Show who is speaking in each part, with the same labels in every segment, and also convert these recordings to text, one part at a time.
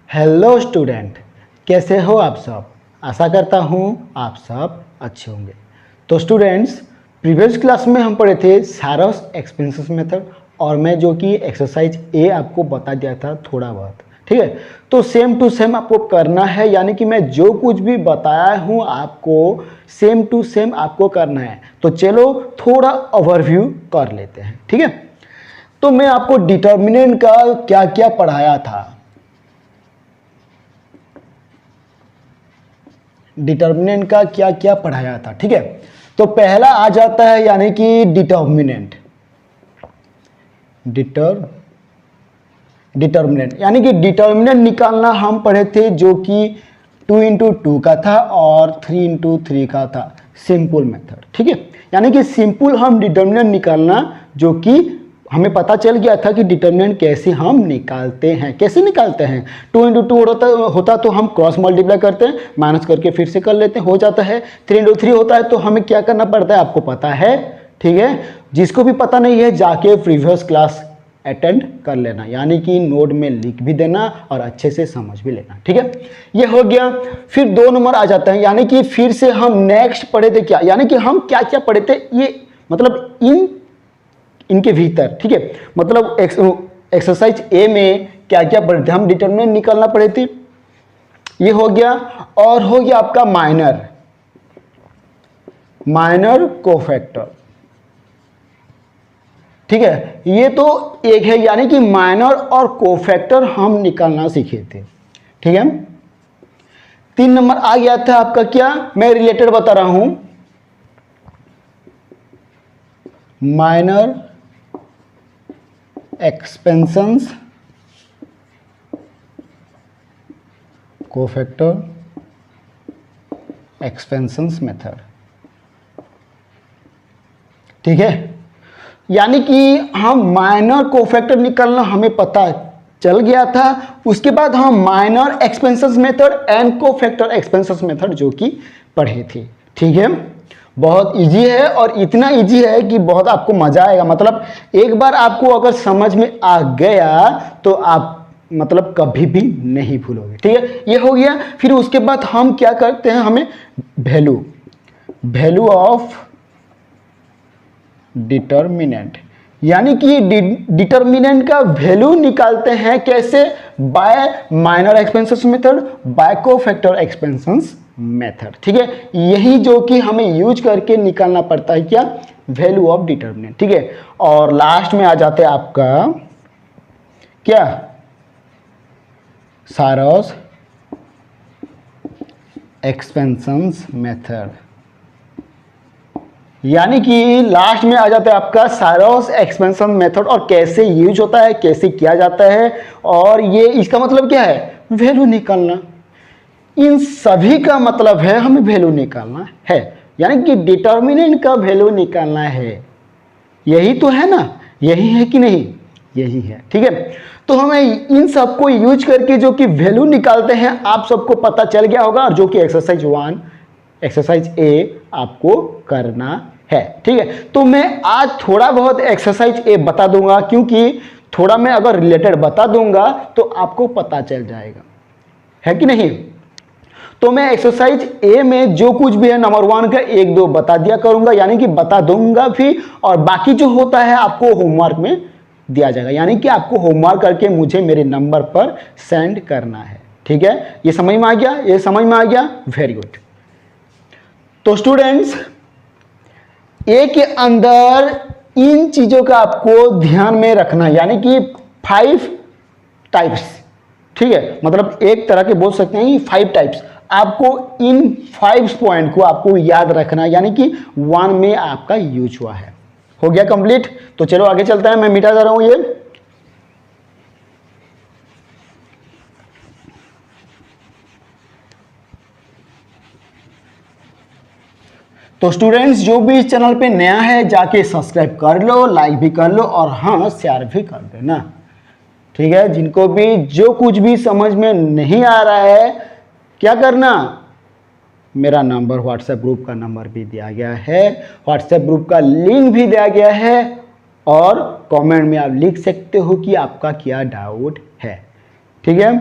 Speaker 1: Hello student, कैसे हो आप सब। आशा करता हूँ आप सब अच्छे होंगे। तो स्टूडेंट्स, प्रीवियस क्लास में हम पढ़े थे सारस एक्सपेंसेस मेथड और मैं जो कि एक्सरसाइज ए आपको बता दिया था थोड़ा बहुत, ठीक है। तो सेम टू सेम आपको करना है, यानी कि मैं जो कुछ भी बताया हूँ आपको सेम टू सेम आपको करना है। तो चलो थोड़ा ओवरव्यू कर लेते हैं, ठीक है। तो मैं आपको डिटर्मिनेंट का क्या क्या पढ़ाया था, डिटर्मिनेंट का क्या क्या पढ़ाया था, ठीक है। तो पहला आ जाता है यानी कि डिटर्मिनेंट। डिटर्मिनेंट यानी कि डिटर्मिनेंट निकालना हम पढ़े थे, जो कि 2 × 2 का था और 3 × 3 का था, सिंपल मेथड, ठीक है। यानी कि सिंपल हम डिटर्मिनेंट निकालना, जो कि हमें पता चल गया था कि डिटर्मिनेंट कैसे हम निकालते हैं। कैसे निकालते हैं, 2 × 2 होता तो हम क्रॉस मल्टीप्लाई करते हैं, माइनस करके फिर से कर लेते हैं, हो जाता है। 3 × 3 होता है तो हमें क्या करना पड़ता है आपको पता है, ठीक है। जिसको भी पता नहीं है जाके प्रीवियस क्लास अटेंड कर लेना, यानी कि नोट में लिख भी देना और अच्छे से समझ भी लेना, ठीक है। ये हो गया। फिर 2 नंबर आ जाता है, यानी कि फिर से हम नेक्स्ट पढ़े थे क्या, यानी कि हम क्या क्या पढ़े थे, ये मतलब इनके भीतर, ठीक है। मतलब एक्सरसाइज ए में क्या क्या पढ़े थे, हम डिटरमिनेंट निकालना पड़े थे, ये हो गया। और हो गया आपका माइनर कोफैक्टर, ठीक है। ये तो एक है, यानी कि माइनर और कोफैक्टर हम निकालना सीखे थे, ठीक है। 3 नंबर आ गया था आपका क्या, मैं रिलेटेड बता रहा हूं, minor expansions cofactor expansions method, ठीक है। यानी कि हम माइनर कोफैक्टर निकालना हमें पता चल गया था, उसके बाद हम minor expenses method and cofactor expenses method जो कि पढ़े थे, ठीक है। बहुत इजी है और इतना इजी है कि बहुत आपको मजा आएगा। मतलब एक बार आपको अगर समझ में आ गया तो आप मतलब कभी भी नहीं भूलोगे, ठीक है। ये हो गया। फिर उसके बाद हम क्या करते हैं, हमें वैल्यू ऑफ डिटर्मिनेंट, यानी कि डिटर्मिनेंट का वैल्यू निकालते हैं कैसे, by minor expenses method, by cofactor expansions method, ठीक है। यही जो कि हमें यूज करके निकालना पड़ता है क्या, वैल्यू ऑफ डिटर्मिनेंट, ठीक है। और लास्ट में आ जाते हैं आपका क्या, सारस एक्सपेंशंस मेथड, यानी कि लास्ट में आ जाता है आपका सारस एक्सपेंशन मेथड, और कैसे यूज होता है, कैसे किया जाता है, और ये इसका मतलब क्या है, वैल्यू निकालना। इन सभी का मतलब है हमें वैल्यू निकालना है, यानी कि डिटर्मिनेंट का वैल्यू निकालना है। यही तो है ना, यही है कि नहीं, यही है, ठीक है। तो हमें इन सबको यूज करके जो कि वैल्यू निकालते हैं, आप सबको पता चल गया होगा, और जो कि एक्सरसाइज ए आपको करना है, ठीक है। तो मैं आज थोड़ा बहुत एक्सरसाइज ए बता दूंगा, क्योंकि थोड़ा मैं अगर रिलेटेड बता दूंगा तो आपको पता चल जाएगा, है कि नहीं। तो मैं एक्सरसाइज ए में जो कुछ भी है नंबर 1 का 1 2 बता दिया करूंगा, यानी कि बता दूंगा भी, और बाकी जो होता है आपको होमवर्क में दिया जाएगा, यानी कि आपको होमवर्क करके मुझे मेरे नंबर पर सेंड करना है, ठीक है। ये समझ में आ गया, ये समझ में आ गया, वेरी गुड। तो स्टूडेंट्स, ए के अंदर इन चीजों का आपको ध्यान में रखना, यानी कि 5 टाइप्स, ठीक है। मतलब एक तरह के बोल सकते हैं 5 टाइप्स, आपको इन 5 पॉइंट को आपको याद रखना, यानी कि 1 में आपका यूज हुआ है। हो गया कंप्लीट। तो चलो आगे चलते हैं, मैं मिटा जा रहा हूं ये। तो स्टूडेंट्स, जो भी इस चैनल पे नया है जाके सब्सक्राइब कर लो, लाइक भी कर लो, और हाँ शेयर भी कर देना, ठीक है। जिनको भी जो कुछ भी समझ में नहीं आ रहा है, क्या करना, मेरा नंबर व्हाट्सएप ग्रुप का नंबर भी दिया गया है, व्हाट्सएप ग्रुप का लिंक भी दिया गया है, और कमेंट में आप लिख सकते हो कि आपका क्या डाउट है, ठीक है।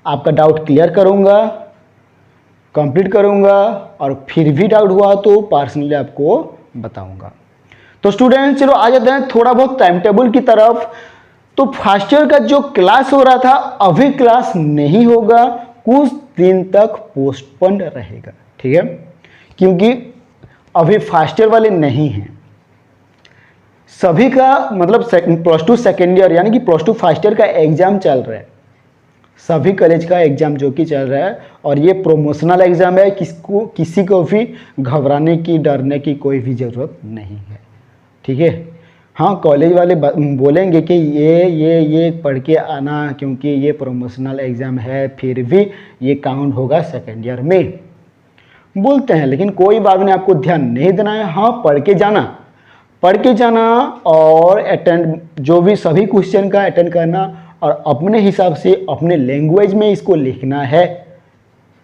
Speaker 1: आपका डाउट क्लियर करूँगा, कंप्लीट करूँगा, और फिर भी डाउट हुआ तो पर्सनली आपको बताऊँगा। तो स्टूडेंट्स चलो आ जाते हैं थोड़ा बहुत टाइम टेबल की तरफ। तो फर्स्ट ईयर का जो क्लास हो रहा था अभी क्लास नहीं होगा, कुछ दिन तक पोस्टपोन्ड रहेगा, ठीक है, क्योंकि अभी फर्स्ट ईयर वाले नहीं हैं। सभी का मतलब प्लस टू सेकेंड ईयर यानी कि प्लस टू फर्स्ट ईयर का एग्जाम चल रहा है, सभी कॉलेज का एग्जाम जो कि चल रहा है, और ये प्रोमोशनल एग्जाम है। किसी को भी घबराने की डरने की कोई भी ज़रूरत नहीं है, ठीक है। हाँ, कॉलेज वाले बोलेंगे कि ये पढ़ के आना, क्योंकि ये प्रोमोशनल एग्ज़ाम है, फिर भी ये काउंट होगा सेकेंड ईयर में बोलते हैं, लेकिन कोई बात नहीं, आपको ध्यान नहीं देना है। हाँ, पढ़ के जाना और अटेंड, जो भी सभी क्वेश्चन का अटेंड करना, और अपने हिसाब से अपने लैंग्वेज में इसको लिखना है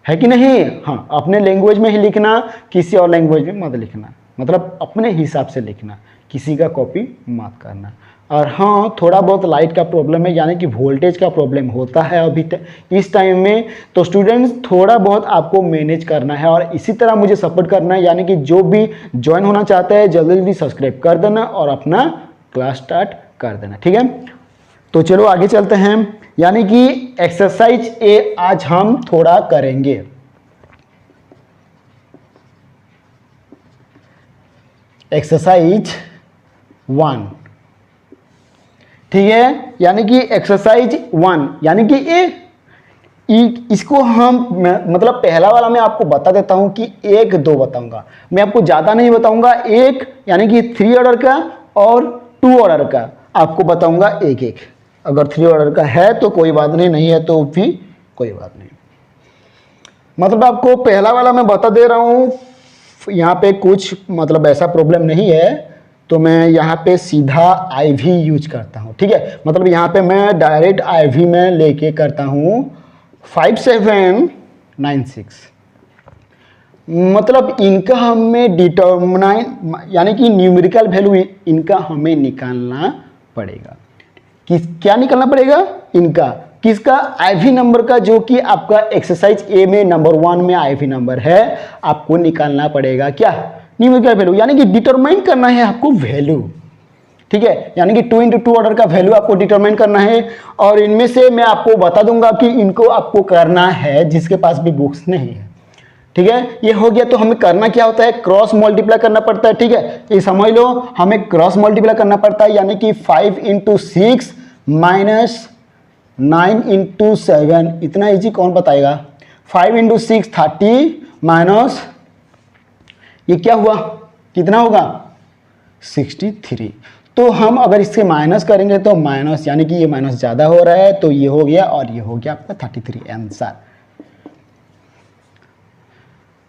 Speaker 1: कि नहीं। हाँ, अपने लैंग्वेज में ही लिखना, किसी और लैंग्वेज में मत लिखना, मतलब अपने हिसाब से लिखना, किसी का कॉपी मत करना। और हाँ, थोड़ा बहुत लाइट का प्रॉब्लम है, यानी कि वोल्टेज का प्रॉब्लम होता है अभी इस टाइम में। तो स्टूडेंट्स थोड़ा बहुत आपको मैनेज करना है, और इसी तरह मुझे सपोर्ट करना है, यानी कि जो भी ज्वाइन होना चाहता है जल्दी जल्दी सब्सक्राइब कर देना और अपना क्लास स्टार्ट कर देना, ठीक है। तो चलो आगे चलते हैं, यानी कि एक्सरसाइज ए आज हम थोड़ा करेंगे। एक्सरसाइज 1, ठीक है, यानी कि एक्सरसाइज 1 यानी कि इसको हम मतलब पहला वाला मैं आपको बता देता हूं कि 1 2 बताऊंगा, मैं आपको ज़्यादा नहीं बताऊंगा। 1 यानी कि 3 ऑर्डर का और 2 ऑर्डर का आपको बताऊंगा एक एक। अगर 3 ऑर्डर का है तो कोई बात नहीं है तो भी कोई बात नहीं। मतलब आपको पहला वाला मैं बता दे रहा हूँ, यहाँ पे कुछ मतलब ऐसा प्रॉब्लम नहीं है, तो मैं यहाँ पे सीधा IV यूज करता हूँ, ठीक है। मतलब यहाँ पे मैं डायरेक्ट IV में लेके करता हूँ 5796। मतलब इनका हमें डिटरमाइन यानी कि न्यूमेरिकल वैल्यू इनका हमें निकालना पड़ेगा। क्या निकालना पड़ेगा इनका, किसका, IV नंबर का, जो कि आपका एक्सरसाइज ए में नंबर 1 में IV नंबर है, आपको निकालना पड़ेगा क्या, न्यूमेरिकल वैल्यू, यानी कि डिटरमाइन करना है आपको वैल्यू, ठीक है। यानी कि 2 × 2 ऑर्डर का वैल्यू आपको डिटरमाइन करना है। और इनमें से मैं आपको बता दूंगा कि इनको आपको करना है जिसके पास भी बुक्स नहीं है, ठीक है। ये हो गया। तो हमें करना क्या होता है, क्रॉस मल्टीप्लाई करना पड़ता है, ठीक है। ये समझ लो, हमें क्रॉस मल्टीप्लाई करना पड़ता है, यानी कि 5 × 6 माइनस 9 × 7, इतना इजी कौन बताएगा। 5 × 6 30 माइनस ये क्या हुआ, कितना होगा 63। तो हम अगर इससे माइनस करेंगे तो माइनस, यानी कि ये माइनस ज़्यादा हो रहा है, तो ये हो गया और ये हो गया आपका 33 आंसर।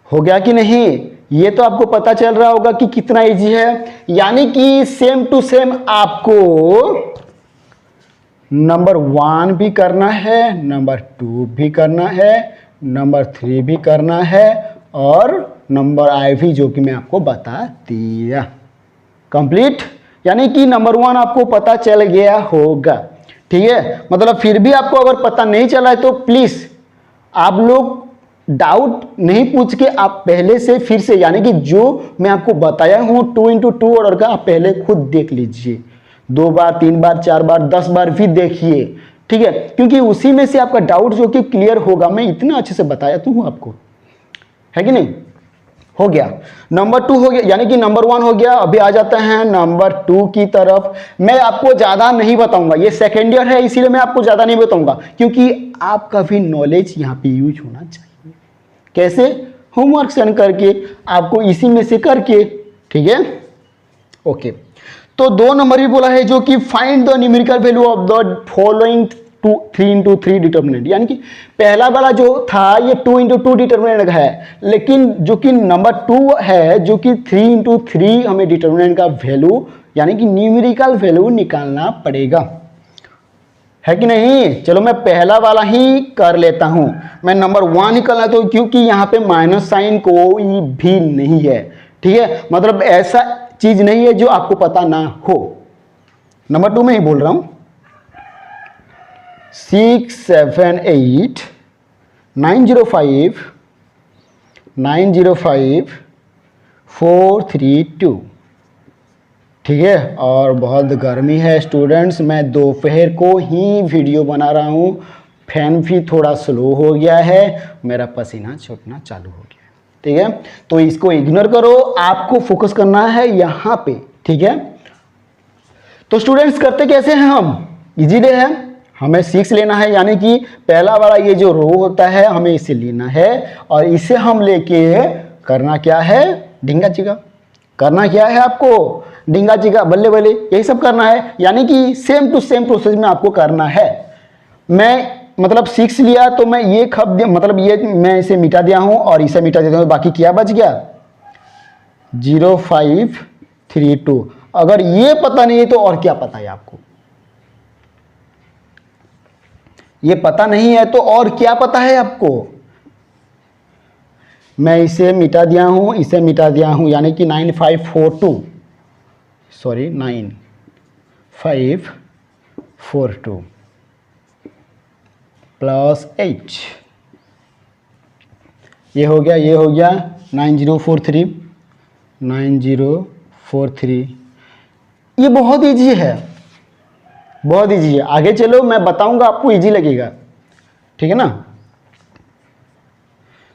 Speaker 1: हो गया कि नहीं, ये तो आपको पता चल रहा होगा कि कितना इजी है। यानी कि सेम टू सेम आपको नंबर 1 भी करना है, नंबर 2 भी करना है, नंबर 3 भी करना है, और नंबर IV जो कि मैं आपको बता दिया। कंप्लीट, यानी कि नंबर 1 आपको पता चल गया होगा, ठीक है। मतलब फिर भी आपको अगर पता नहीं चला है तो प्लीज़ आप लोग डाउट नहीं पूछ के आप पहले से फिर से, यानी कि जो मैं आपको बताया हूँ 2 × 2 ऑर्डर का, आप पहले खुद देख लीजिए, 2 बार 3 बार 4 बार 10 बार भी देखिए, ठीक है, क्योंकि उसी में से आपका डाउट जो कि क्लियर होगा। मैं इतना अच्छे से बताया तो हूँ आपको, है कि नहीं। हो गया, नंबर 2 हो गया, यानी कि नंबर 1 हो गया। अभी आ जाते हैं नंबर 2 की तरफ। मैं आपको ज़्यादा नहीं बताऊंगा, ये सेकेंड ईयर है इसीलिए मैं आपको ज़्यादा नहीं बताऊंगा, क्योंकि आपका भी नॉलेज यहाँ पे यूज होना चाहिए। कैसे, होमवर्क सेंड करके, आपको इसी में से करके, ठीक है। ओके, तो 2 नंबर भी बोला है, जो कि find the numerical value of the following 3 × 3 determinant. यानी कि पहला वाला जो था ये 2 × 2 डिटर्मिनेंट है, लेकिन जो कि नंबर 2 है जो कि 3 × 3 हमें डिटर्मिनेंट का वैल्यू यानी कि न्यूमेरिकल वैल्यू निकालना पड़ेगा, है कि नहीं। चलो मैं पहला वाला ही कर लेता हूं, मैं नंबर 1 निकालना, तो क्योंकि यहाँ पे माइनस साइन कोई भी नहीं है, ठीक है। मतलब ऐसा चीज नहीं है जो आपको पता ना हो। नंबर 2 में ही बोल रहा हूं, 6 7 8 905 905 432। ठीक है, और बहुत गर्मी है स्टूडेंट्स, मैं दोपहर को ही वीडियो बना रहा हूँ, फैन भी थोड़ा स्लो हो गया है, मेरा पसीना छूटना चालू हो गया है। ठीक है, तो इसको इग्नोर करो, आपको फोकस करना है यहाँ पे। ठीक है, तो स्टूडेंट्स करते कैसे हैं हम, इजीली है, हमें 6 लेना है, यानी कि पहला वाला ये जो रो होता है हमें इसे लेना है, और इसे हम लेके करना क्या है, ढींगा चिगा करना क्या है आपको, ढींगा चिगा बल्ले बल्ले यही सब करना है, यानी कि सेम टू सेम प्रोसेस में आपको करना है। मैं मतलब 6 लिया तो मैं ये मतलब ये मैं इसे मिटा दिया हूं और इसे मिटा देता हूं, बाकी क्या बच गया 0532। अगर ये पता नहीं है तो और क्या पता है आपको, ये पता नहीं है तो और क्या पता है आपको। मैं इसे मिटा दिया हूं, इसे मिटा दिया हूं, यानी कि 9542 सॉरी 9542 प्लस 8, ये हो गया, ये हो गया 9043 9043। ये बहुत इजी है, बहुत इजी है, आगे चलो मैं बताऊंगा आपको इजी लगेगा। ठीक है ना,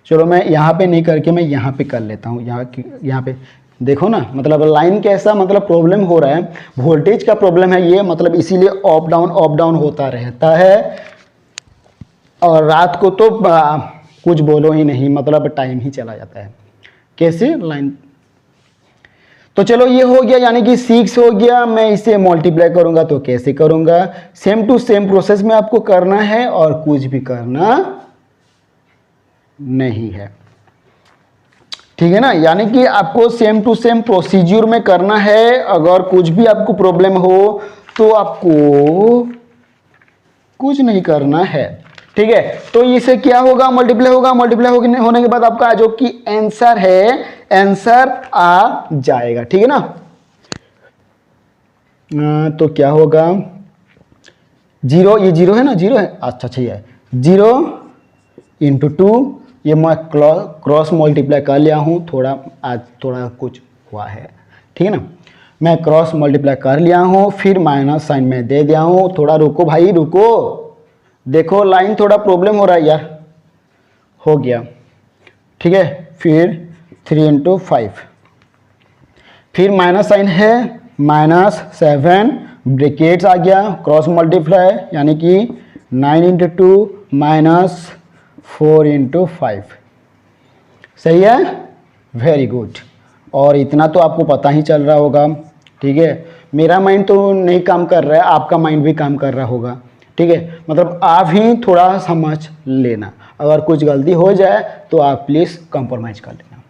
Speaker 1: चलो मैं यहाँ पे नहीं करके मैं यहाँ पे कर लेता हूँ। यहाँ पे देखो ना, मतलब लाइन कैसा मतलब प्रॉब्लम हो रहा है, वोल्टेज का प्रॉब्लम है ये, मतलब इसीलिए अप डाउन होता रहता है, और रात को तो कुछ बोलो ही नहीं, मतलब टाइम ही चला जाता है। कैसे लाइन, तो चलो ये हो गया, यानी कि 6 हो गया, मैं इसे मल्टीप्लाई करूंगा तो कैसे करूंगा, सेम टू सेम प्रोसेस में आपको करना है और कुछ भी करना नहीं है। ठीक है ना, यानी कि आपको सेम टू सेम प्रोसीजर में करना है, अगर कुछ भी आपको प्रॉब्लम हो तो आपको कुछ नहीं करना है। ठीक है, तो इसे क्या होगा, मल्टीप्लाई होगा, मल्टीप्लाई होने के बाद आपका जो कि आंसर है, आंसर आ जाएगा। ठीक है ना, तो क्या होगा 0, ये 0 है ना, 0 है, अच्छा सही है, 0 इंटू 2, ये मैं क्रॉस मल्टीप्लाई कर लिया हूँ, आज थोड़ा कुछ हुआ है। ठीक है ना, मैं क्रॉस मल्टीप्लाई कर लिया हूँ, फिर माइनस साइन में दे दिया हूँ। थोड़ा रुको भाई रुको, देखो लाइन थोड़ा प्रॉब्लम हो रहा है यार, हो गया। ठीक है, फिर 3 इंटू 5, फिर माइनस साइन है, -7 ब्रैकेट्स आ गया, क्रॉस मल्टीप्लाई, यानी कि 9 इंटू 2 -4 इंटू 5। सही है, वेरी गुड। और इतना तो आपको पता ही चल रहा होगा। ठीक है, मेरा माइंड तो नहीं काम कर रहा है, आपका माइंड भी काम कर रहा होगा। ठीक है, मतलब आप ही थोड़ा समझ लेना, अगर कुछ गलती हो जाए तो आप प्लीज़ कंप्रोमाइज कर लेना।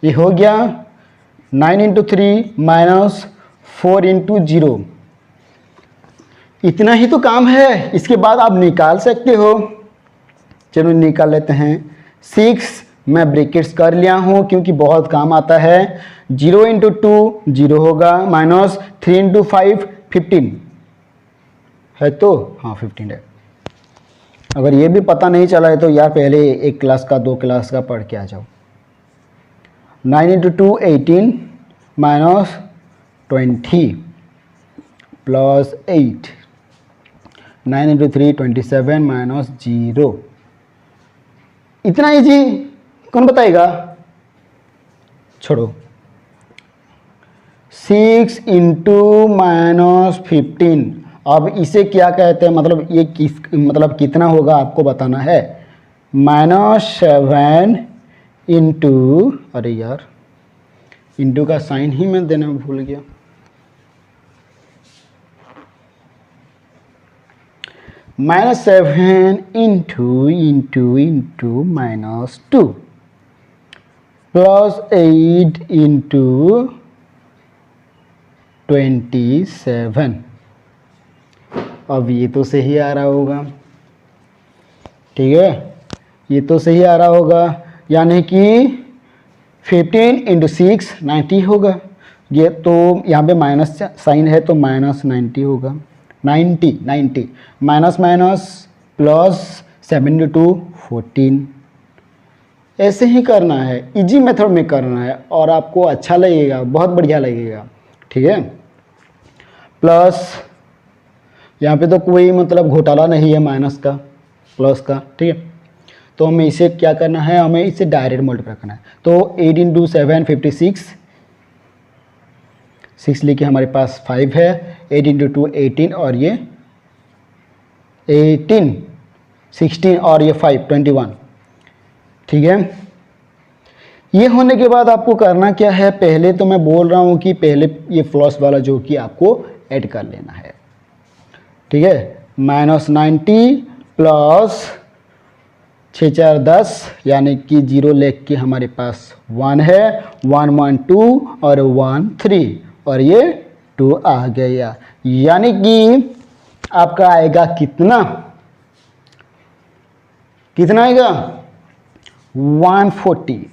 Speaker 1: ये हो गया 9 इंटू 3 -4 इंटू 0, इतना ही तो काम है, इसके बाद आप निकाल सकते हो। चलो निकाल लेते हैं। 6 मैं ब्रैकेट्स कर लिया हूँ क्योंकि बहुत काम आता है। 0 इंटू 2 0 होगा, -3 इंटू 5 15 है, तो हाँ 15 है। अगर ये भी पता नहीं चला है तो यार पहले 1 क्लास का 2 क्लास का पढ़ के आ जाओ। 9 इंटू 2 18 -20 प्लस 8, 9 इंटू 3 27 -0। इतना इजी कौन बताएगा, छोड़ो। 6 इंटू -15, अब इसे क्या कहते हैं, मतलब ये मतलब कितना होगा आपको बताना है। -7 इंटू, अरे यार इंटू का साइन ही मैं देना भूल गया, -7 इंटू -2 प्लस 8 इंटू 27। अब ये तो सही आ रहा होगा, ठीक है, ये तो सही आ रहा होगा, यानी कि 15 इंटू 6 90 होगा। ये तो यहाँ पे माइनस साइन है तो -90 होगा, 90 माइनस माइनस प्लस 7 × 14। ऐसे ही करना है, इजी मेथड में करना है और आपको अच्छा लगेगा, बहुत बढ़िया लगेगा। ठीक है, प्लस यहाँ पे तो कोई मतलब घोटाला नहीं है माइनस का प्लस का। ठीक है, तो हमें इसे क्या करना है, हमें इसे डायरेक्ट मल्टीप्लाई करना है। तो 8 × 7 56, 6 लिखे हमारे पास 5 है, 8 × 2 18 और ये 18 16 और ये 5 21। ठीक है, ये होने के बाद आपको करना क्या है, पहले तो मैं बोल रहा हूँ कि पहले ये प्लस वाला जो कि आपको ऐड कर लेना है। ठीक है, -90 प्लस 6 4 10 यानी कि 0 लेख के हमारे पास 1 है, 1 1 2 और 1 3 और ये 2 आ गया। यानी कि आपका आएगा कितना, कितना आएगा 140।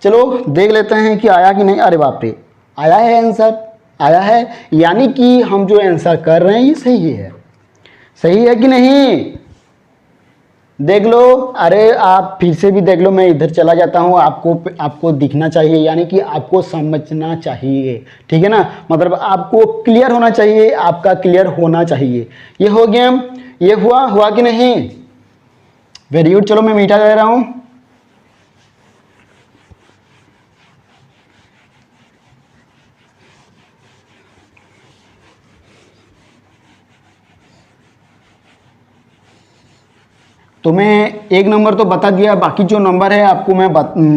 Speaker 1: चलो देख लेते हैं कि आया कि नहीं। अरे बाप रे, आया है आंसर, आया है। यानी कि हम जो आंसर कर रहे हैं ये सही है, सही है कि नहीं, देख लो। अरे आप फिर से भी देख लो, मैं इधर चला जाता हूँ, आपको दिखना चाहिए, यानी कि आपको समझना चाहिए। ठीक है ना, मतलब आपको क्लियर होना चाहिए, आपका क्लियर होना चाहिए। ये हो गया, ये हुआ कि नहीं, वेरी गुड। चलो मैं मीठा दे रहा हूँ। तो मैं एक नंबर तो बता दिया, बाकी जो नंबर है आपको मैं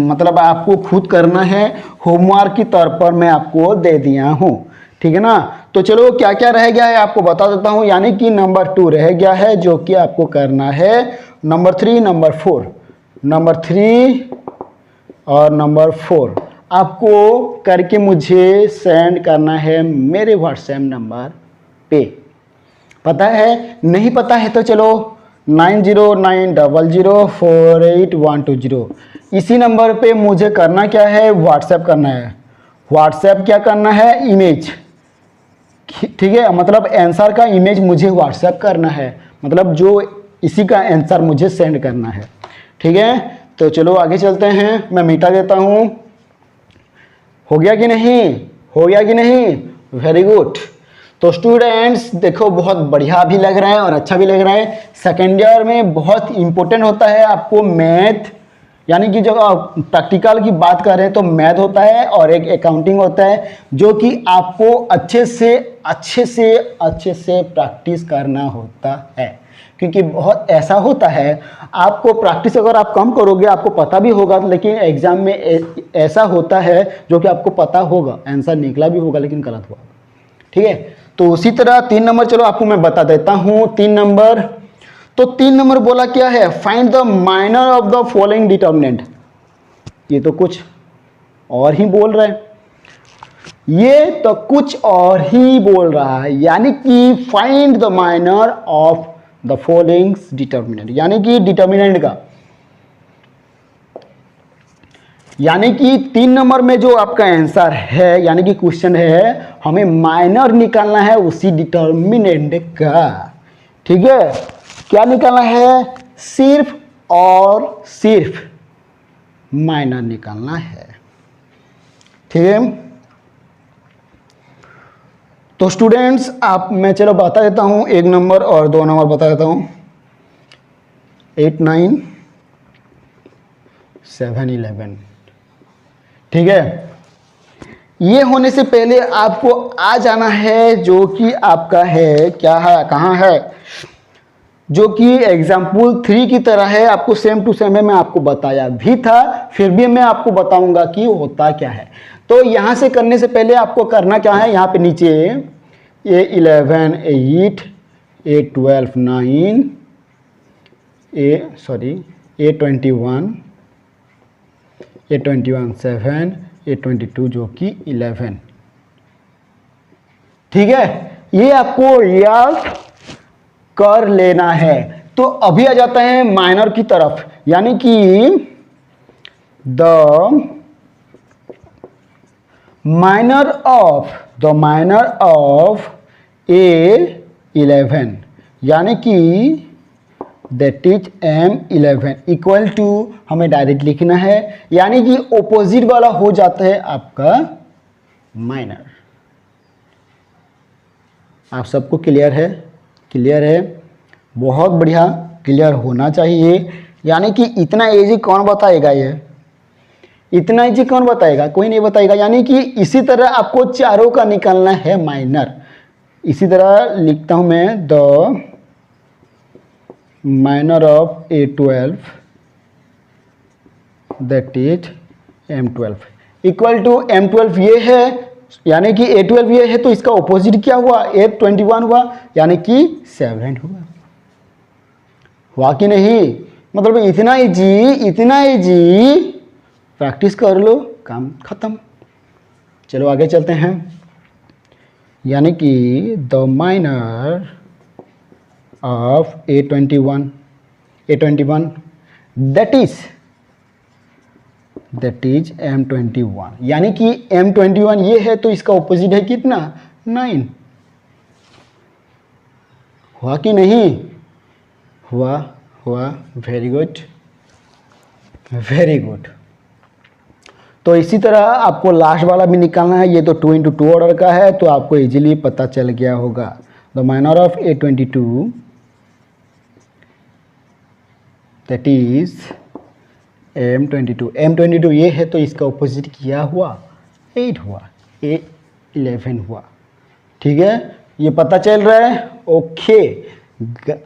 Speaker 1: मतलब आपको खुद करना है, होमवर्क की तौर पर मैं आपको दे दिया हूँ। ठीक है ना, तो चलो क्या क्या रह गया है आपको बता देता हूँ। यानी कि नंबर 2 रह गया है जो कि आपको करना है, नंबर 3 नंबर 4, नंबर 3 और नंबर 4 आपको करके मुझे सेंड करना है मेरे व्हाट्सएप नंबर पे। पता है, नहीं पता है तो चलो 9090048120 इसी नंबर पे मुझे करना क्या है, व्हाट्सएप करना है। व्हाट्सएप क्या करना है, इमेज। ठीक है, मतलब आंसर का इमेज मुझे व्हाट्सएप करना है, मतलब जो इसी का आंसर मुझे सेंड करना है। ठीक है, तो चलो आगे चलते हैं, मैं मिटा देता हूँ। हो गया कि नहीं, हो गया कि नहीं, वेरी गुड। तो स्टूडेंट्स देखो, बहुत बढ़िया भी लग रहा है और अच्छा भी लग रहा है। सेकेंड ईयर में बहुत इंपॉर्टेंट होता है आपको मैथ, यानी कि जब आप प्रैक्टिकल की बात कर रहे हैं तो मैथ होता है और एक अकाउंटिंग होता है, जो कि आपको अच्छे से प्रैक्टिस करना होता है। क्योंकि बहुत ऐसा होता है, आपको प्रैक्टिस अगर आप कम करोगे आपको पता भी होगा, लेकिन एग्जाम में ऐसा होता है जो कि आपको पता होगा, आंसर निकला भी होगा लेकिन गलत हुआ। ठीक है, तो उसी तरह 3 नंबर चलो आपको मैं बता देता हूं। 3 नंबर, तो 3 नंबर बोला क्या है, find the minor of the following determinant. ये तो कुछ और ही बोल रहा है, ये तो कुछ और ही बोल रहा है। यानी कि find the minor of the following determinant, यानी कि डिटर्मिनेंट का, यानी कि 3 नंबर में जो आपका आंसर है, यानी कि क्वेश्चन है, हमें माइनर निकालना है उसी डिटर्मिनेंट का। ठीक है, क्या निकालना है, सिर्फ और सिर्फ माइनर निकालना है। ठीक है, तो स्टूडेंट्स मैं चलो बता देता हूं, 1 नंबर और 2 नंबर बता देता हूं। 8 9 7 11। ठीक है, ये होने से पहले आपको आ जाना है जो कि आपका है, क्या है, कहाँ है, जो कि एग्जाम्पल 3 की तरह है। आपको सेम टू सेम है, मैं आपको बताया भी था, फिर भी मैं आपको बताऊंगा कि होता क्या है। तो यहां से करने से पहले आपको करना क्या है, यहाँ पे नीचे A11 8 A12 9 A21 7 A22 जो कि 11। ठीक है, ये आपको याद कर लेना है। तो अभी आ जाता है माइनर की तरफ, यानी कि द माइनर ऑफ A11 यानी कि that is M11 equal to हमें डायरेक्ट लिखना है, यानी कि ऑपोजिट वाला हो जाता है आपका माइनर। आप सबको क्लियर है? क्लियर है, बहुत बढ़िया, क्लियर होना चाहिए। यानी कि इतना इजी कौन बताएगा? ये इतना इजी कौन बताएगा? कोई नहीं बताएगा। यानी कि इसी तरह आपको चारों का निकालना है माइनर। इसी तरह लिखता हूं मैं, the minor of A12 that is M12 equal to M12 ये है, यानी कि A12 ये है, तो इसका ऑपोजिट क्या हुआ? A21 हुआ, यानी कि 7 हुआ कि नहीं? मतलब इतना इजी, प्रैक्टिस कर लो, काम खत्म। चलो आगे चलते हैं। यानी कि the minor of A21 that is M21, यानी कि M21 ये है, तो इसका ऑपोजिट है कितना? 9। हुआ कि नहीं? हुआ। Very good, very good. तो इसी तरह आपको लास्ट वाला भी निकालना है। ये तो 2 × 2 ऑर्डर का है, तो आपको इजीली पता चल गया होगा। The minor of A22 that is M22 ये है, तो इसका ऑपोजिट क्या हुआ? 8 हुआ, A11 हुआ। ठीक है, ये पता चल रहा है? ओके,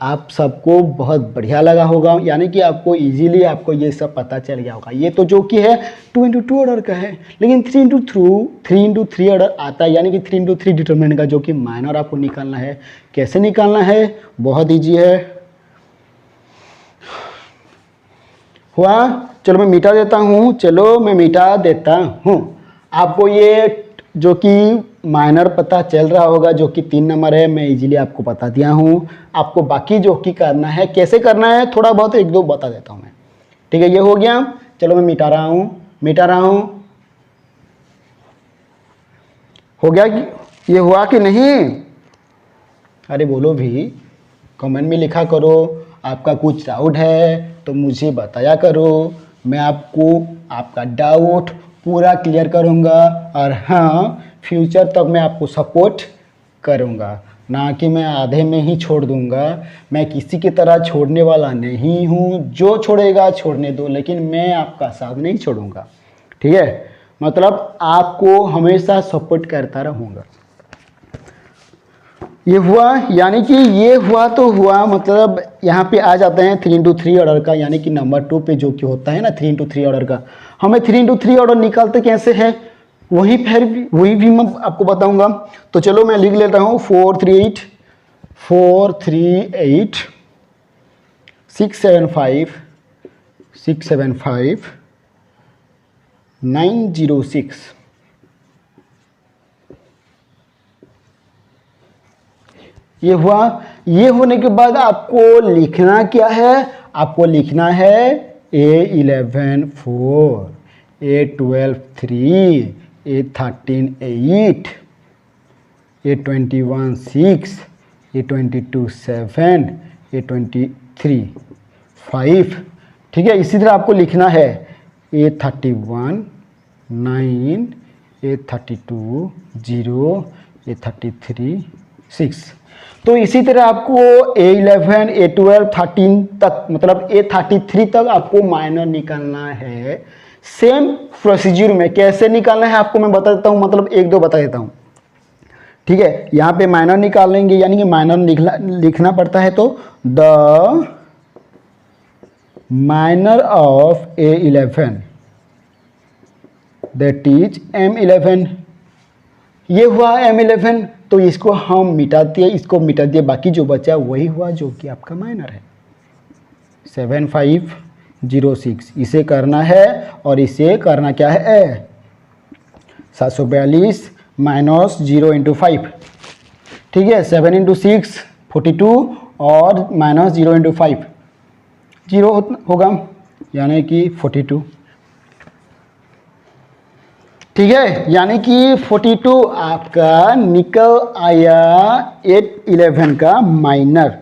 Speaker 1: आप सबको बहुत बढ़िया लगा होगा, यानी कि आपको इजीली आपको ये सब पता चल गया होगा। ये तो जो कि है 2 × 2 ऑर्डर का है, लेकिन 3 × 3 ऑर्डर आता है, यानी कि 3 × 3 डिटरमिनेंट का जो कि माइनर आपको निकालना है। कैसे निकालना है? बहुत ईजी है। हुआ? चलो मैं मिटा देता हूँ। आपको ये जो कि माइनर पता चल रहा होगा, जो कि 3 नंबर है, मैं इजीली आपको बता दिया हूँ। आपको बाकी जो कि करना है, कैसे करना है, थोड़ा बहुत 1-2 बता देता हूँ मैं। ठीक है, ये हो गया। चलो मैं मिटा रहा हूँ। हो गया कि ये हुआ कि नहीं? अरे बोलो भी, कमेंट में लिखा करो। आपका कुछ डाउट है तो मुझे बताया करो, मैं आपको आपका डाउट पूरा क्लियर करूँगा। और हाँ, फ्यूचर तक मैं आपको सपोर्ट करूँगा, ना कि मैं आधे में ही छोड़ दूँगा। मैं किसी की तरह छोड़ने वाला नहीं हूँ। जो छोड़ेगा छोड़ने दो, लेकिन मैं आपका साथ नहीं छोड़ूँगा। ठीक है, मतलब आपको हमेशा सपोर्ट करता रहूँगा। ये हुआ, यानी कि ये हुआ तो हुआ। मतलब यहाँ पे आ जाते हैं 3 × 3 ऑर्डर का, यानी कि नंबर 2 पे जो कि होता है ना 3 × 3 ऑर्डर का। हमें 3 × 3 ऑर्डर निकालते कैसे हैं, वही भी मैं आपको बताऊंगा। तो चलो मैं लिख लेता हूँ 4 3 8 6 7 5 9 0 6। ये हुआ। ये होने के बाद आपको लिखना क्या है? आपको लिखना है A11 4, A12 3, A13 8, A21 6, A22 7, A23 5। ठीक है, इसी तरह आपको लिखना है A31 9, A32 0, A33 6। तो इसी तरह आपको A11, A12, 13 तक, मतलब A33 तक आपको माइनर निकालना है। सेम प्रोसीजर में कैसे निकालना है आपको मैं बता देता हूँ, मतलब 1-2 बता देता हूँ। ठीक है, यहाँ पे माइनर निकाल लेंगे, यानी कि माइनर लिखना पड़ता है। तो the minor of A11 that is M11। ये हुआ M11, तो इसको हम मिटा दिए, बाकी जो बचा वही हुआ जो कि आपका माइनर है 7506। इसे करना है, और इसे करना क्या है 742 माइनस 0 × 5। ठीक है, 7 × 6 42 और माइनस 0 × 5 0 होगा, यानी कि 42। ठीक है, यानी कि 42 आपका निकल आया 811 का माइनर।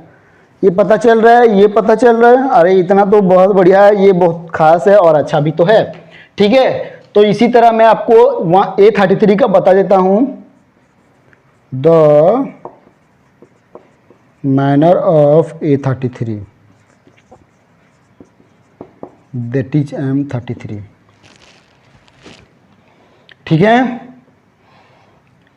Speaker 1: ये पता चल रहा है, ये पता चल रहा है। अरे इतना तो बहुत बढ़िया है, ये बहुत खास है और अच्छा भी तो है। ठीक है, तो इसी तरह मैं आपको वहाँ A33 का बता देता हूँ। The minor of A33 that is M33। ठीक है,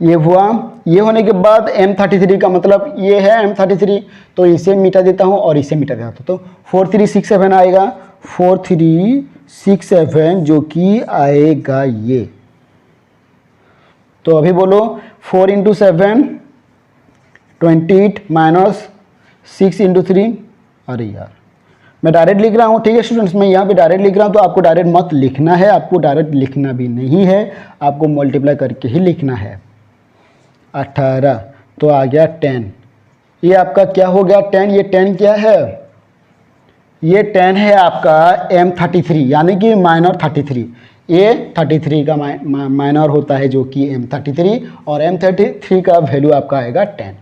Speaker 1: ये हुआ। ये होने के बाद M33 का मतलब ये है M33, तो इसे मिटा देता हूँ और इसे मिटा देता हूँ, तो 4367 आएगा। 4367 जो कि आएगा ये। तो अभी बोलो 4 इंटू 7 28 माइनस 6 इंटू 3। अरे यार मैं डायरेक्ट लिख रहा हूँ। ठीक है स्टूडेंट्स, मैं यहाँ पे डायरेक्ट लिख रहा हूँ, तो आपको डायरेक्ट मत लिखना है, आपको डायरेक्ट लिखना भी नहीं है, आपको मल्टीप्लाई करके ही लिखना है। 18 तो आ गया 10। ये आपका क्या हो गया 10। ये 10 क्या है, ये 10 है आपका M33 यानी कि माइनर 33। ये 33 का माइनर होता है जो कि M33, और M33 का वैल्यू आपका आएगा 10।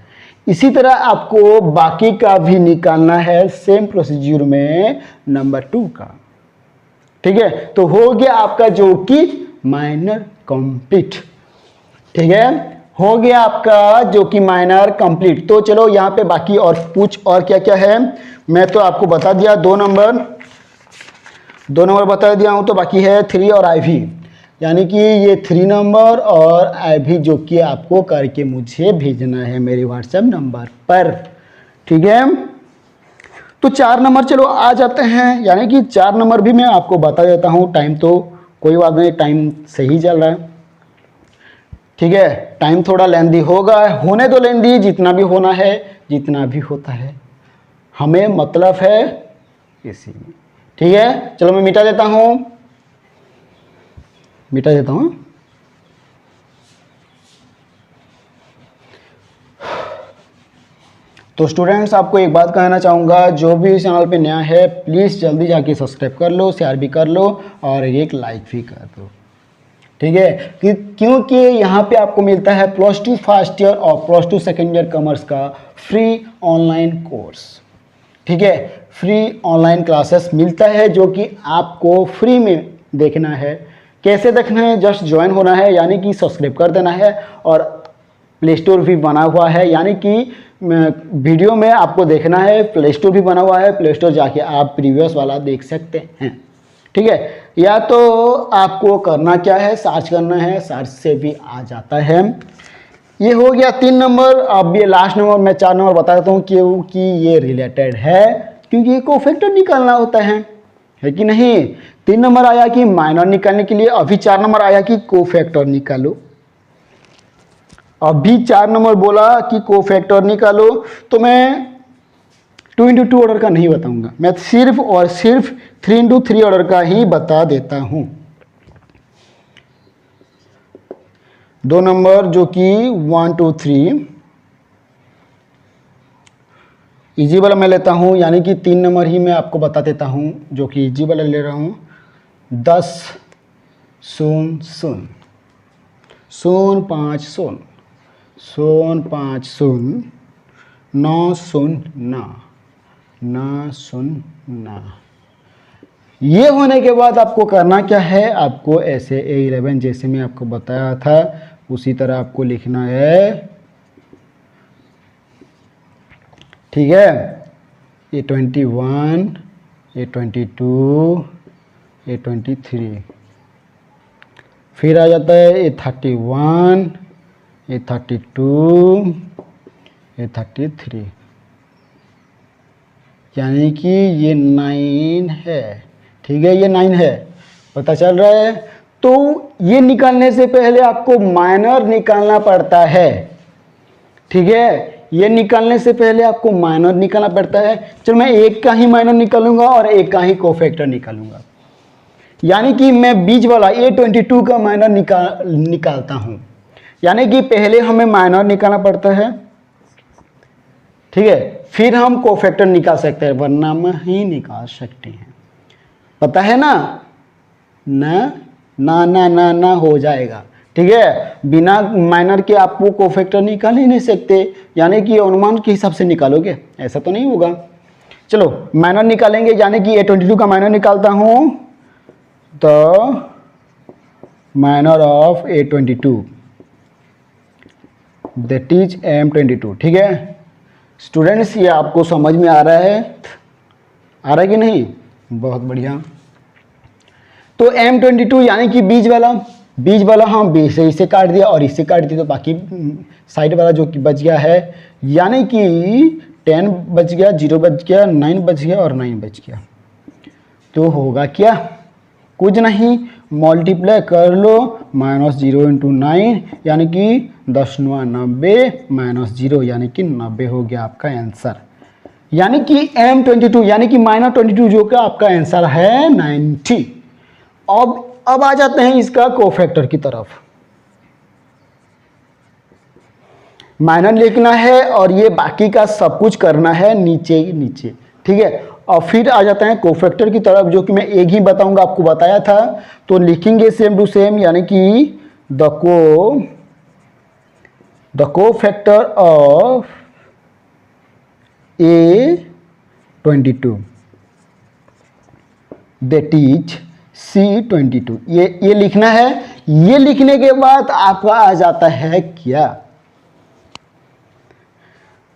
Speaker 1: इसी तरह आपको बाकी का भी निकालना है सेम प्रोसीजर में नंबर 2 का। ठीक है, तो हो गया आपका जो कि माइनर कंप्लीट। ठीक है, हो गया आपका जो कि माइनर कंप्लीट। तो चलो यहाँ पे बाकी और पूछ और क्या क्या है, मैं तो आपको बता दिया। 2 नंबर बता दिया हूँ, तो बाकी है 3 और IV, यानी कि ये 3 नंबर और IV जो कि आपको करके मुझे भेजना है मेरे व्हाट्सएप नंबर पर। ठीक है, तो 4 नंबर चलो आ जाते हैं, यानी कि 4 नंबर भी मैं आपको बता देता हूँ। टाइम तो कोई बात नहीं, टाइम सही चल रहा है। ठीक है, टाइम थोड़ा लेंदी होगा, होने दो लेंदी, जितना भी होना है, जितना भी होता है, हमें मतलब है इसी में। ठीक है, चलो मैं मिटा देता हूँ, मिटा देता हूँ। तो स्टूडेंट्स आपको एक बात कहना चाहूँगा, जो भी इस चैनल पे नया है प्लीज़ जल्दी जाके सब्सक्राइब कर लो, शेयर भी कर लो और एक लाइक भी कर दो। ठीक है, क्योंकि यहाँ पे आपको मिलता है +2 फर्स्ट ईयर और +2 सेकेंड ईयर कॉमर्स का फ्री ऑनलाइन कोर्स। ठीक है, फ्री ऑनलाइन क्लासेस मिलता है जो कि आपको फ्री में देखना है। कैसे देखना है, जस्ट ज्वाइन होना है, यानी कि सब्सक्राइब कर देना है, और प्ले स्टोर भी बना हुआ है, यानी कि वीडियो में आपको देखना है, प्ले स्टोर भी बना हुआ है, प्ले स्टोर जाके आप प्रीवियस वाला देख सकते हैं। ठीक है, या तो आपको करना क्या है, सर्च करना है, सर्च से भी आ जाता है। ये हो गया 3 नंबर। अब ये लास्ट नंबर मैं 4 नंबर बता देता हूँ, क्योंकि ये रिलेटेड है, क्योंकि ये कोफैक्टर निकालना होता है कि नहीं। 3 नंबर आया कि माइनर निकालने के लिए, अभी 4 नंबर आया कि कोफैक्टर निकालो। अभी 4 नंबर बोला कि कोफैक्टर निकालो, तो मैं 2 इंटू 2 ऑर्डर का नहीं बताऊंगा, मैं सिर्फ और सिर्फ 3 इंटू 3 ऑर्डर का ही बता देता हूं। 2 नंबर जो कि 1 2 3 इजी वाला मैं लेता हूं, यानी कि 3 नंबर ही मैं आपको बता देता हूं, जो कि इजी वाला ले रहा हूं। 10 0 0 0 5 0 0 5 0 9 0 9 9 0 9। ये होने के बाद आपको करना क्या है, आपको ऐसे A11 जैसे मैं आपको बताया था उसी तरह आपको लिखना है। ठीक है, A21 A22 A23, फिर आ जाता है A31 A32 A33, यानी कि ये 9 है। ठीक है, ये 9 है, पता चल रहा है। तो ये निकालने से पहले आपको माइनर निकालना पड़ता है। ठीक है, ये निकालने से पहले आपको माइनर निकालना पड़ता है। चलो मैं एक का ही माइनर निकालूंगा और एक का ही कोफैक्टर निकालूंगा, यानी कि मैं बीच वाला A22 का माइनर निकालता हूं, यानी कि पहले हमें माइनर निकालना पड़ता है। ठीक है, फिर हम कोफैक्टर निकाल सकते हैं, वरना हम ही निकाल सकते हैं। पता है ना? ना ना ना ना हो जाएगा। ठीक है, बिना माइनर के आप वो कोफैक्टर निकाल ही नहीं सकते, यानी कि अनुमान के हिसाब से निकालोगे, ऐसा तो नहीं होगा। चलो माइनर निकालेंगे, यानी कि A22 का माइनर निकालता हूँ, तो minor of A22 that is M22। ठीक है स्टूडेंट्स, ये आपको समझ में आ रहा है कि नहीं? बहुत बढ़िया। तो M22 यानी कि बीच वाला हम बीच से इसे काट दिया और इससे काट दिया, तो बाकी साइड वाला जो कि बच गया है, यानी कि 10 बच गया, 0 बच गया, 9 बच गया और 9 बच गया। तो होगा क्या? कुछ नहीं, मल्टीप्लाई कर लो, -0 × 9 यानी कि 10 × 90 -0 यानी कि 90 हो गया आपका आंसर। यानी कि M22 यानी कि -22 जो कि आपका आंसर है 90। अब आ जाते हैं इसका कोफैक्टर की तरफ। माइनर लिखना है और ये बाकी का सब कुछ करना है नीचे ही नीचे। ठीक है, और फिर आ जाते हैं कोफैक्टर की तरफ, जो कि मैं एक ही बताऊंगा, आपको बताया था। तो लिखेंगे सेम टू सेम, यानी कि the cofactor of A22 that is C22। ये लिखना है। ये लिखने के बाद आपका आ जाता है क्या?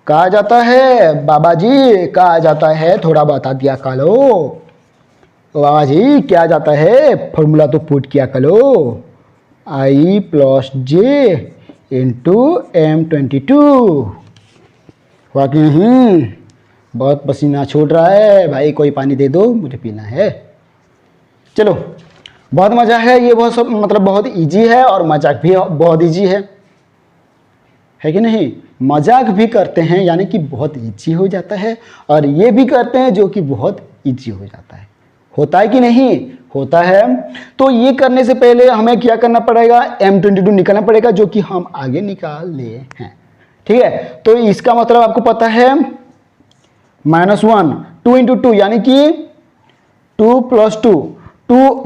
Speaker 1: कहा जाता है बाबा जी, कहा जाता है, थोड़ा बता दिया करो बाबा जी, क्या जाता है? फॉर्मूला तो पुट किया करो, I + J × M22। वाकई नहीं? बहुत पसीना छूट रहा है भाई, कोई पानी दे दो, मुझे पीना है। चलो बहुत मज़ा है, ये बहुत सब मतलब बहुत इजी है और मजाक भी बहुत इजी है कि नहीं? मजाक भी करते हैं यानी कि बहुत इजी हो जाता है, और ये भी करते हैं जो कि बहुत इजी हो जाता है। होता है कि नहीं? होता है। तो ये करने से पहले हमें क्या करना पड़ेगा? M22 निकालना पड़ेगा, जो कि हम आगे निकाल ले हैं। ठीक है, तो इसका मतलब आपको पता है -1 2 × 2 यानी कि 2 + 2 2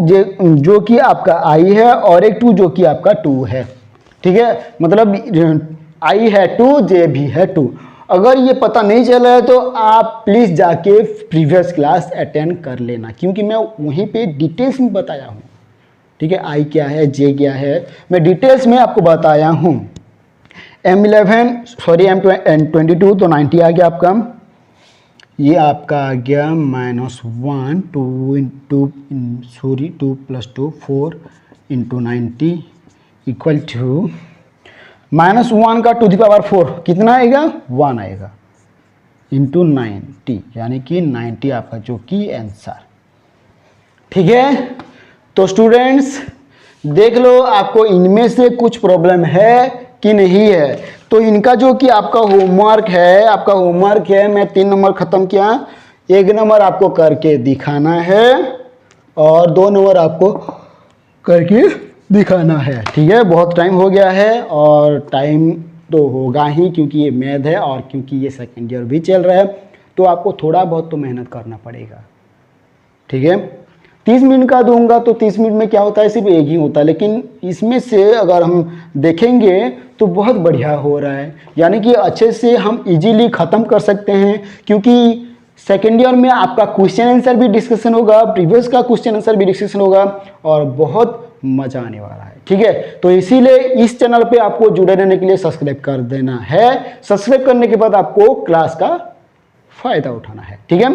Speaker 1: जो कि आपका I है और एक 2 जो कि आपका 2 है। ठीक है, मतलब I है 2, J भी है 2। अगर ये पता नहीं चला है तो आप प्लीज़ जाके प्रीवियस क्लास अटेंड कर लेना, क्योंकि मैं वहीं पे डिटेल्स में बताया हूँ। ठीक है, I क्या है, J क्या है, मैं डिटेल्स में आपको बताया हूँ। M22 तो 90 आ गया आपका। ये आपका आ गया -1 2 + 2 4 × 90 इक्वल टू -1 का 2⁴ कितना आएगा? 1 आएगा × 90, यानी कि 90 आपका जो कि आंसर। ठीक है, तो स्टूडेंट्स देख लो आपको इनमें से कुछ प्रॉब्लम है कि नहीं है। तो इनका जो कि आपका होमवर्क है, मैं 3 नंबर ख़त्म किया, 1 नंबर आपको करके दिखाना है और 2 नंबर आपको करके दिखाना है। ठीक है, बहुत टाइम हो गया है और टाइम तो होगा ही, क्योंकि ये मैथ है और क्योंकि ये सेकेंड ईयर भी चल रहा है, तो आपको थोड़ा बहुत तो मेहनत करना पड़ेगा। ठीक है, 30 मिनट का दूंगा तो 30 मिनट में क्या होता है? सिर्फ एक ही होता है, लेकिन इसमें से अगर हम देखेंगे तो बहुत बढ़िया हो रहा है, यानी कि अच्छे से हम इजीली ख़त्म कर सकते हैं, क्योंकि सेकेंड ईयर में आपका क्वेश्चन आंसर भी डिस्कशन होगा, प्रीवियस का क्वेश्चन आंसर भी डिस्कशन होगा और बहुत मज़ा आने वाला है। ठीक है, तो इसीलिए इस चैनल पे आपको जुड़े रहने के लिए सब्सक्राइब कर देना है। सब्सक्राइब करने के बाद आपको क्लास का फ़ायदा उठाना है। ठीक है,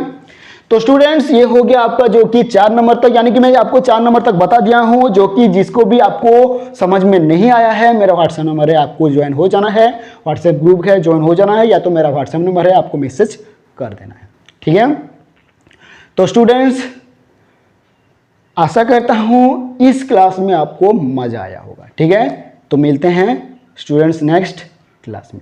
Speaker 1: तो स्टूडेंट्स ये हो गया आपका जो कि 4 नंबर तक, यानी कि मैं आपको 4 नंबर तक बता दिया हूं। जो कि जिसको भी आपको समझ में नहीं आया है, मेरा व्हाट्सएप नंबर है, आपको ज्वाइन हो जाना है, व्हाट्सएप ग्रुप है, ज्वाइन हो जाना है, या तो मेरा व्हाट्सएप नंबर है, आपको मैसेज कर देना है। ठीक है, तो स्टूडेंट्स आशा करता हूं इस क्लास में आपको मजा आया होगा। ठीक है, तो मिलते हैं स्टूडेंट्स नेक्स्ट क्लास में।